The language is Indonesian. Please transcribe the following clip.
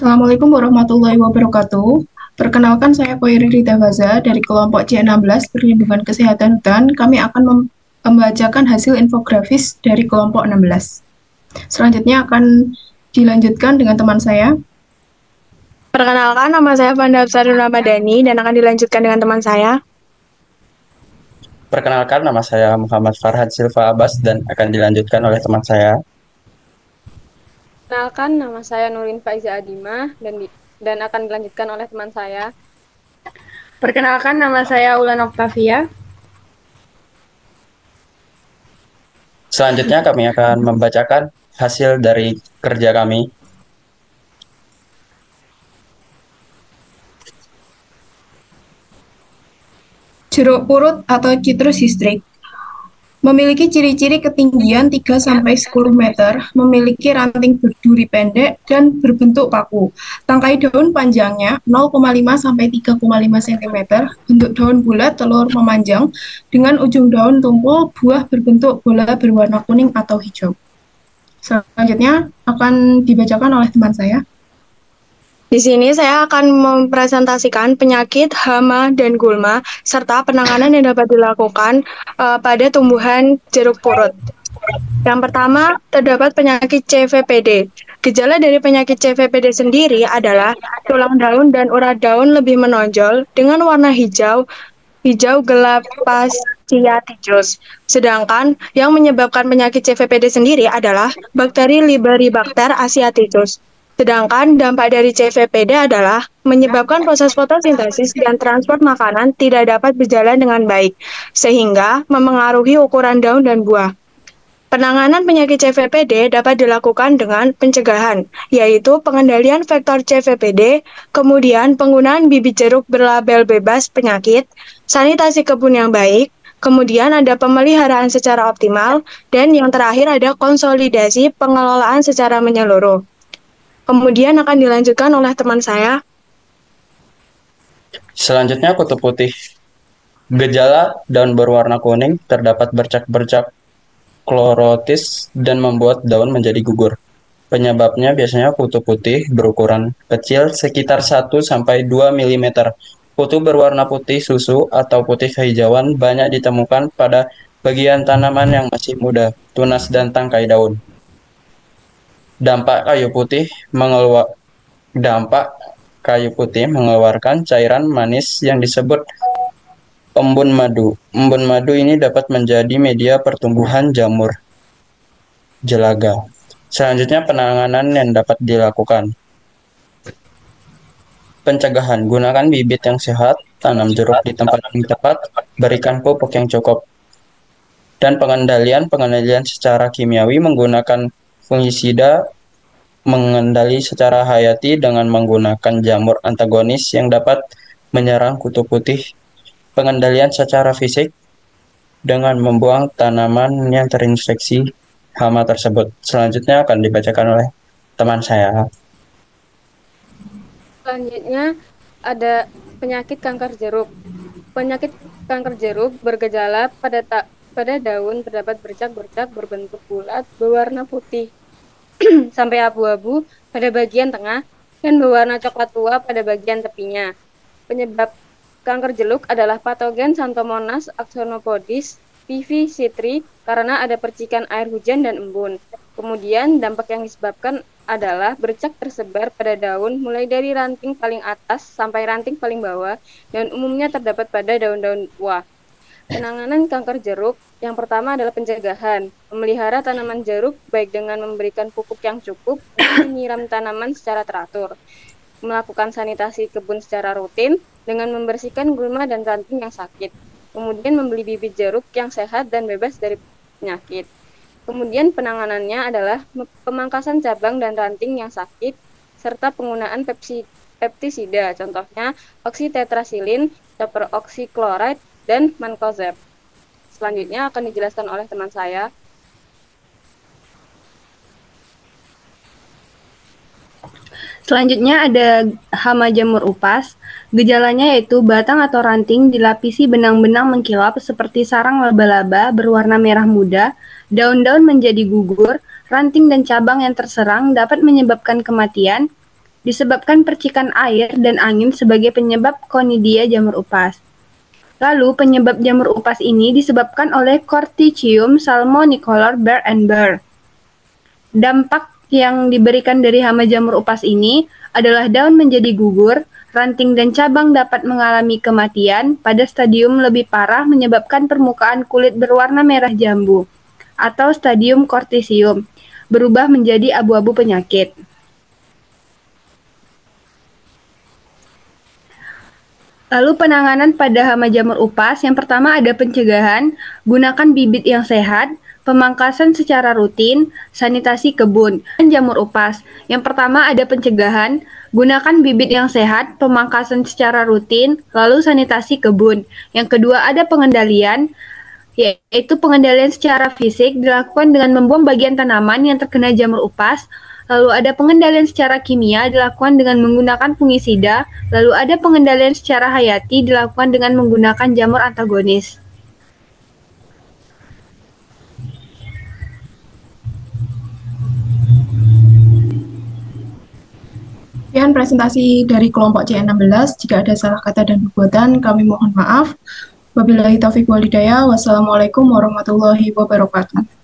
Assalamualaikum warahmatullahi wabarakatuh. Perkenalkan saya Koiri Rita Faza dari kelompok C16 Perlindungan Kesehatan Hutan. Kami akan membacakan hasil infografis dari kelompok 16. Selanjutnya akan dilanjutkan dengan teman saya. Perkenalkan, nama saya Fanda Absarul Ramadhani dan akan dilanjutkan dengan teman saya. Perkenalkan, nama saya Muhammad Farhad Silva Abbas dan akan dilanjutkan oleh teman saya. Perkenalkan, nama saya Nurin Faiza Adimah dan akan dilanjutkan oleh teman saya. Perkenalkan, nama saya Ulan Oktavia. Selanjutnya kami akan membacakan hasil dari kerja kami. Jeruk purut atau Citrus histrik memiliki ciri-ciri ketinggian 3-10 meter, memiliki ranting berduri pendek dan berbentuk paku. Tangkai daun panjangnya 0,5-3,5 cm, bentuk daun bulat, telur memanjang, dengan ujung daun tumpul, buah berbentuk bola berwarna kuning atau hijau. Selanjutnya akan dibacakan oleh teman saya. Di sini saya akan mempresentasikan penyakit hama dan gulma serta penanganan yang dapat dilakukan pada tumbuhan jeruk purut. Yang pertama, terdapat penyakit CVPD. Gejala dari penyakit CVPD sendiri adalah tulang daun dan urat daun lebih menonjol dengan warna hijau gelap pasciaticus. Sedangkan yang menyebabkan penyakit CVPD sendiri adalah bakteri Liberibacter asiaticus. Sedangkan dampak dari CVPD adalah menyebabkan proses fotosintesis dan transport makanan tidak dapat berjalan dengan baik, sehingga memengaruhi ukuran daun dan buah. Penanganan penyakit CVPD dapat dilakukan dengan pencegahan, yaitu pengendalian vektor CVPD, kemudian penggunaan bibit jeruk berlabel bebas penyakit, sanitasi kebun yang baik, kemudian ada pemeliharaan secara optimal, dan yang terakhir ada konsolidasi pengelolaan secara menyeluruh. Kemudian akan dilanjutkan oleh teman saya. Selanjutnya kutu putih. Gejala daun berwarna kuning, terdapat bercak-bercak klorotis dan membuat daun menjadi gugur. Penyebabnya biasanya kutu putih berukuran kecil sekitar 1-2 mm. Kutu berwarna putih susu atau putih kehijauan banyak ditemukan pada bagian tanaman yang masih muda, tunas dan tangkai daun. Dampak kayu putih mengeluarkan cairan manis yang disebut embun madu. Embun madu ini dapat menjadi media pertumbuhan jamur jelaga. Selanjutnya penanganan yang dapat dilakukan. Pencegahan, gunakan bibit yang sehat, tanam jeruk di tempat yang tepat, berikan pupuk yang cukup. Dan pengendalian secara kimiawi menggunakan fungisida, mengendali secara hayati dengan menggunakan jamur antagonis yang dapat menyerang kutu putih. Pengendalian secara fisik dengan membuang tanaman yang terinfeksi hama tersebut. Selanjutnya akan dibacakan oleh teman saya. Selanjutnya ada penyakit kanker jeruk. Penyakit kanker jeruk bergejala pada daun terdapat bercak-bercak berbentuk bulat berwarna putih sampai abu-abu pada bagian tengah dan berwarna coklat tua pada bagian tepinya. Penyebab kanker jeruk adalah patogen Xanthomonas axonopodis PV citri karena ada percikan air hujan dan embun. Kemudian dampak yang disebabkan adalah bercak tersebar pada daun mulai dari ranting paling atas sampai ranting paling bawah dan umumnya terdapat pada daun-daun buah. Penanganan kanker jeruk yang pertama adalah pencegahan. Memelihara tanaman jeruk baik dengan memberikan pupuk yang cukup dan menyiram tanaman secara teratur. Melakukan sanitasi kebun secara rutin dengan membersihkan gulma dan ranting yang sakit. Kemudian membeli bibit jeruk yang sehat dan bebas dari penyakit. Kemudian penanganannya adalah pemangkasan cabang dan ranting yang sakit serta penggunaan pestisida, contohnya oksitetrasilin, copper oxychloride, dan mancozeb. Selanjutnya akan dijelaskan oleh teman saya. Selanjutnya ada hama jamur upas. Gejalanya yaitu batang atau ranting dilapisi benang-benang mengkilap seperti sarang laba-laba berwarna merah muda, daun-daun menjadi gugur, ranting dan cabang yang terserang dapat menyebabkan kematian, disebabkan percikan air dan angin sebagai penyebab konidia jamur upas. Lalu penyebab jamur upas ini disebabkan oleh Corticium salmonicolor bear and bear. Dampak yang diberikan dari hama jamur upas ini adalah daun menjadi gugur, ranting dan cabang dapat mengalami kematian, pada stadium lebih parah menyebabkan permukaan kulit berwarna merah jambu, atau stadium corticium, berubah menjadi abu-abu penyakit. Lalu penanganan pada hama jamur upas, yang pertama ada pencegahan, gunakan bibit yang sehat, pemangkasan secara rutin, sanitasi kebun, dan jamur upas. Yang pertama ada pencegahan, gunakan bibit yang sehat, pemangkasan secara rutin, lalu sanitasi kebun. Yang kedua ada pengendalian, yaitu pengendalian secara fisik dilakukan dengan membuang bagian tanaman yang terkena jamur upas. Lalu ada pengendalian secara kimia dilakukan dengan menggunakan fungisida. Lalu ada pengendalian secara hayati dilakukan dengan menggunakan jamur antagonis. Sekian presentasi dari kelompok C16. Jika ada salah kata dan perbuatan, kami mohon maaf. Wabillahi taufiq wal hidayah. Wassalamualaikum warahmatullahi wabarakatuh.